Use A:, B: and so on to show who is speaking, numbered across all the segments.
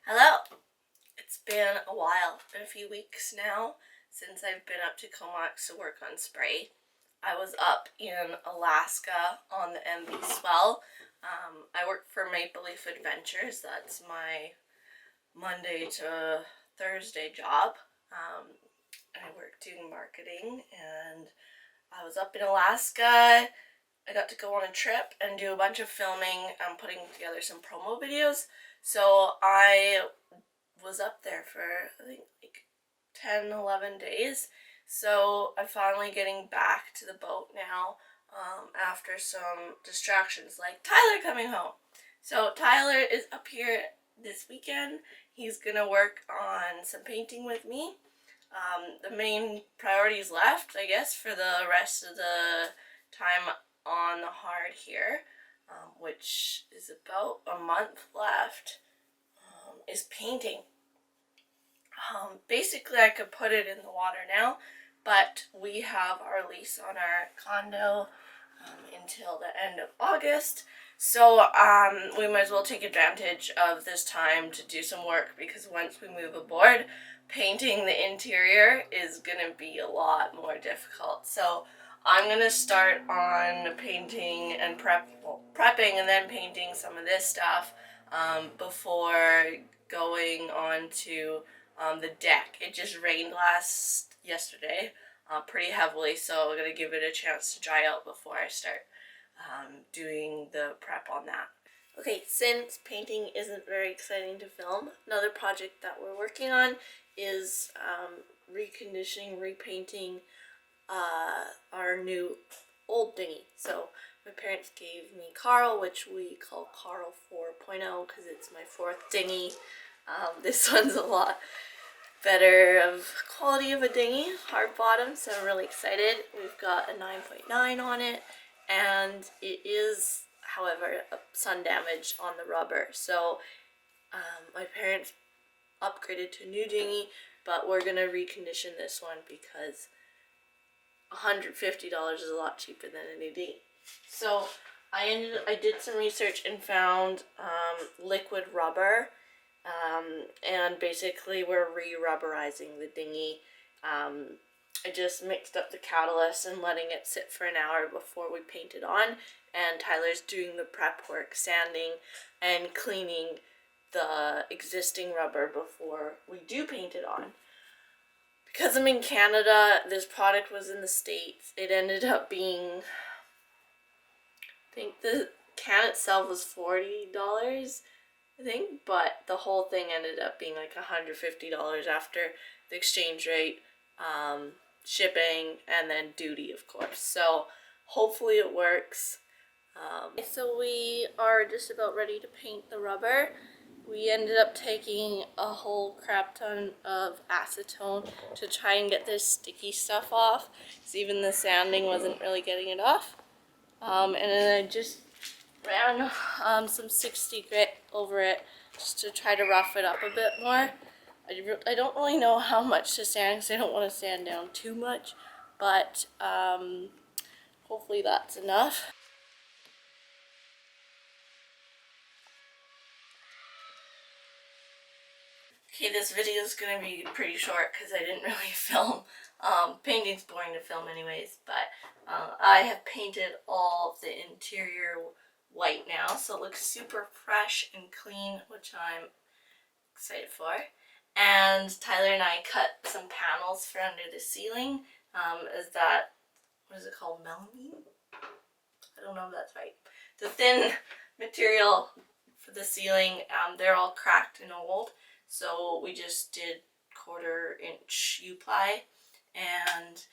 A: Hello! It's been a while, been a few weeks now since I've been up to Comox to work on spray. I was up in Alaska on the MV Swell. I work for Maple Leaf Adventures. That's my Monday to Thursday job. I work doing marketing, and I was up in Alaska. I got to go on a trip and do a bunch of filming and putting together some promo videos. So I was up there for I think like 10, 11 days. So I'm finally getting back to the boat now after some distractions like Tyler coming home. So Tyler is up here this weekend. He's gonna work on some painting with me. The main priorities left, I guess, for the rest of the time on the hard here, which is about a month left, is painting. Basically I could put it in the water now, but we have our lease on our condo until the end of August, so we might as well take advantage of this time to do some work, because once we move aboard, painting the interior is gonna be a lot more difficult. So I'm gonna start on painting and prepping and then painting some of this stuff before going on to the deck. It just rained yesterday pretty heavily, so I'm gonna give it a chance to dry out before I start doing the prep on that. Okay, since painting isn't very exciting to film, another project that we're working on is reconditioning, repainting our new old dinghy. So my parents gave me Carl, which we call Carl 4.0 because it's my fourth dinghy. This one's a lot better of quality of a dinghy, hard bottom, so I'm really excited. We've got a 9.9 on it, and it is, however, sun damage on the rubber. So my parents upgraded to a new dinghy, but we're gonna recondition this one because $150 is a lot cheaper than a new dinghy. So I did some research and found liquid rubber, and basically we're re-rubberizing the dinghy. I just mixed up the catalyst and letting it sit for an hour before we paint it on, and Tyler's doing the prep work, sanding and cleaning the existing rubber before we do paint it on. Because I'm in Canada, this product was in the States. It ended up being, I think the can itself was $40, I think, but the whole thing ended up being like $150 after the exchange rate, shipping, and then duty, of course. So hopefully it works. So we are just about ready to paint the rubber. We ended up taking a whole crap ton of acetone to try and get this sticky stuff off, because even the sanding wasn't really getting it off. And then I just ran some 60 grit over it just to try to rough it up a bit more. I don't really know how much to sand because I don't want to sand down too much, but hopefully that's enough. Okay, this video is going to be pretty short because I didn't really film. Painting's boring to film anyways, but I have painted all of the interior white now, so it looks super fresh and clean, which I'm excited for. And Tyler and I cut some panels for under the ceiling. Is that, what is it called, melamine? I don't know if that's right. The thin material for the ceiling, they're all cracked and old. So we just did 1/4 inch U-ply and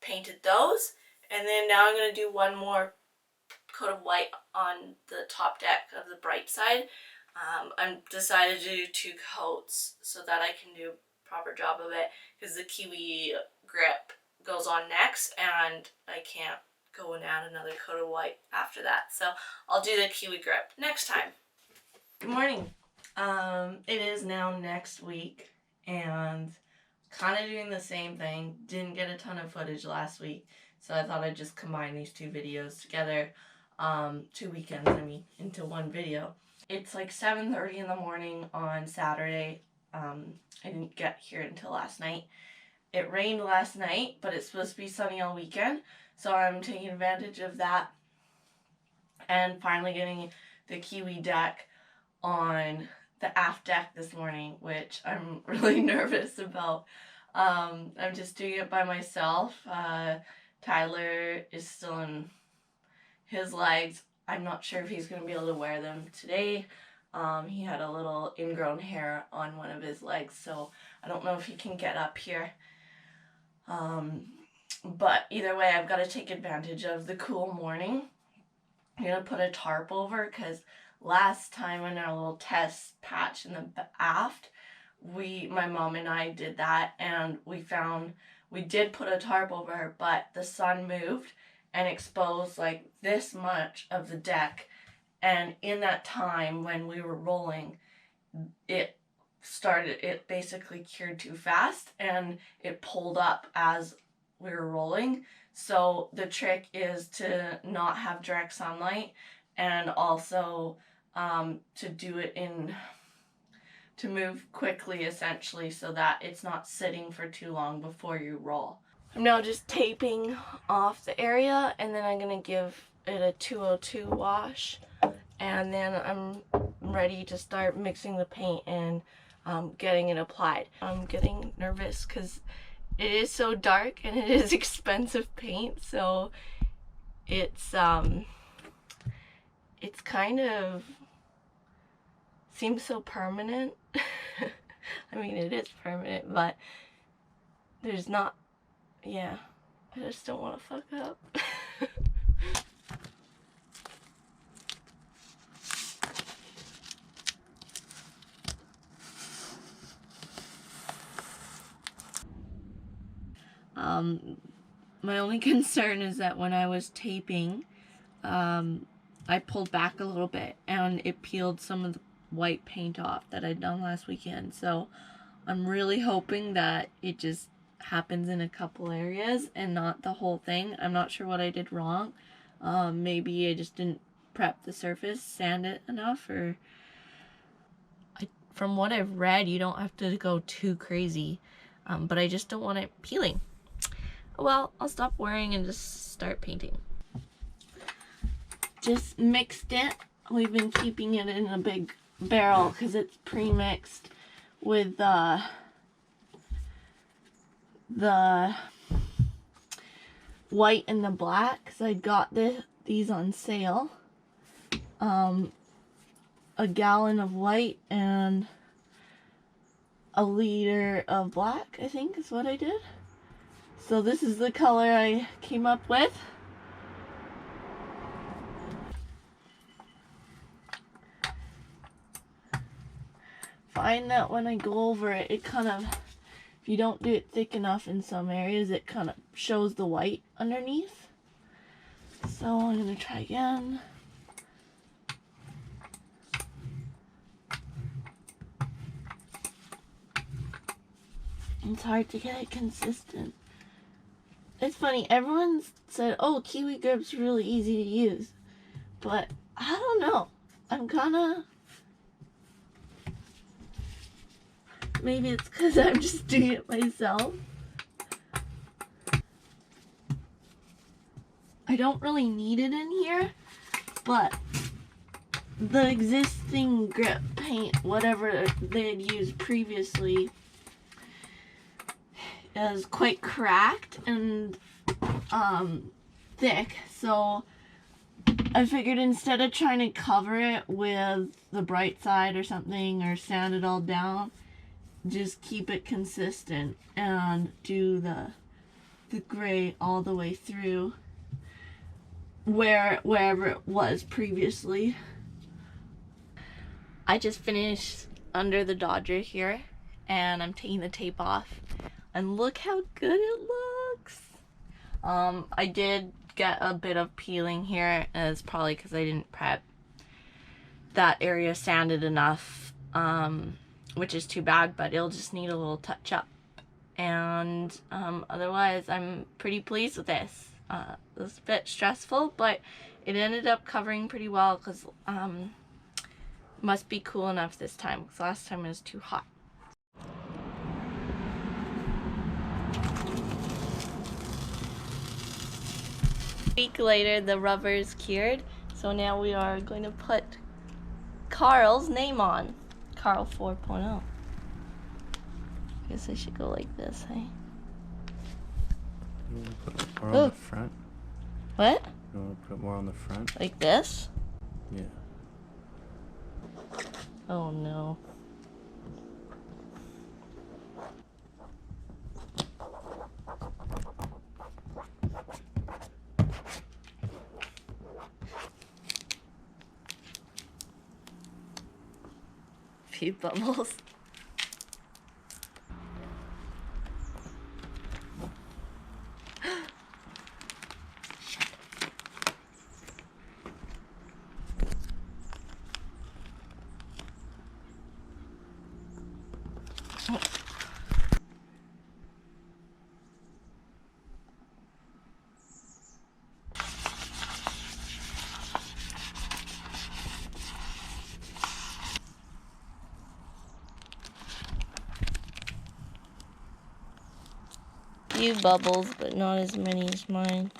A: painted those. And then now I'm going to do one more coat of white on the top deck of the bright side. I'm decided to do 2 coats so that I can do a proper job of it, because the Kiwi Grip goes on next and I can't go and add another coat of white after that. So I'll do the Kiwi Grip next time. Good morning. It is now next week, and kind of doing the same thing. Didn't get a ton of footage last week, so I thought I'd just combine these 2 videos together, 2 weekends, into one video. it's like 7:30 in the morning on Saturday. I didn't get here until last night. It rained last night, but it's supposed to be sunny all weekend, so I'm taking advantage of that and finally getting the Kiwi deck on the aft deck this morning, which I'm really nervous about. I'm just doing it by myself. Tyler is still in his legs. I'm not sure if he's going to be able to wear them today. He had a little ingrown hair on one of his legs, so I don't know if he can get up here. But either way, I've got to take advantage of the cool morning. I'm going to put a tarp over because last time in our little test patch in the aft, my mom and I did that, and we did put a tarp over, but the sun moved and exposed like this much of the deck, and in that time when we were rolling, it basically cured too fast and it pulled up as we were rolling. So the trick is to not have direct sunlight, and also to do it to move quickly, essentially, so that it's not sitting for too long before you roll. I'm now just taping off the area, and then I'm going to give it a 202 wash, and then I'm ready to start mixing the paint and getting it applied. I'm getting nervous because it is so dark and it is expensive paint, so it's kind of seems so permanent. I mean, it is permanent, but there's not, yeah, I just don't want to fuck up. My only concern is that when I was taping, I pulled back a little bit and it peeled some of the white paint off that I'd done last weekend. So I'm really hoping that it just happens in a couple areas and not the whole thing. I'm not sure what I did wrong. Maybe I just didn't prep the surface, sand it enough, or from what I've read, you don't have to go too crazy, but I just don't want it peeling. Well, I'll stop worrying and just start painting. Just mixed it. We've been keeping it in a big barrel because it's pre-mixed with the white and the black, because I got these on sale. A gallon of white and a liter of black, I think is what I did. So this is the color I came up with. Find that when I go over it, it kind of, if you don't do it thick enough in some areas, it kind of shows the white underneath. So I'm going to try again. It's hard to get it consistent. It's funny, everyone said, oh, Kiwi Grip's really easy to use. But I don't know. I'm kinda... Maybe it's because I'm just doing it myself. I don't really need it in here, but the existing grip paint, whatever they had used previously, is quite cracked and thick, so I figured instead of trying to cover it with the bright side or something or sand it all down, just keep it consistent and do the gray all the way through wherever it was previously. I just finished under the Dodger here and I'm taking the tape off. And look how good it looks. I did get a bit of peeling here, and it's probably because I didn't prep that area sanded enough, which is too bad, but it'll just need a little touch up. And otherwise, I'm pretty pleased with this. It was a bit stressful, but it ended up covering pretty well because Must be cool enough this time, because last time it was too hot. A week later, the rubber is cured, so now we are going to put Carl's name on. Carl 4.0. Guess I should go like this, hey?
B: You want to put it more on the front?
A: What?
B: You want to put it more on the front?
A: Like this?
B: Yeah.
A: Oh no. Few bubbles. Few bubbles, but not as many as mine.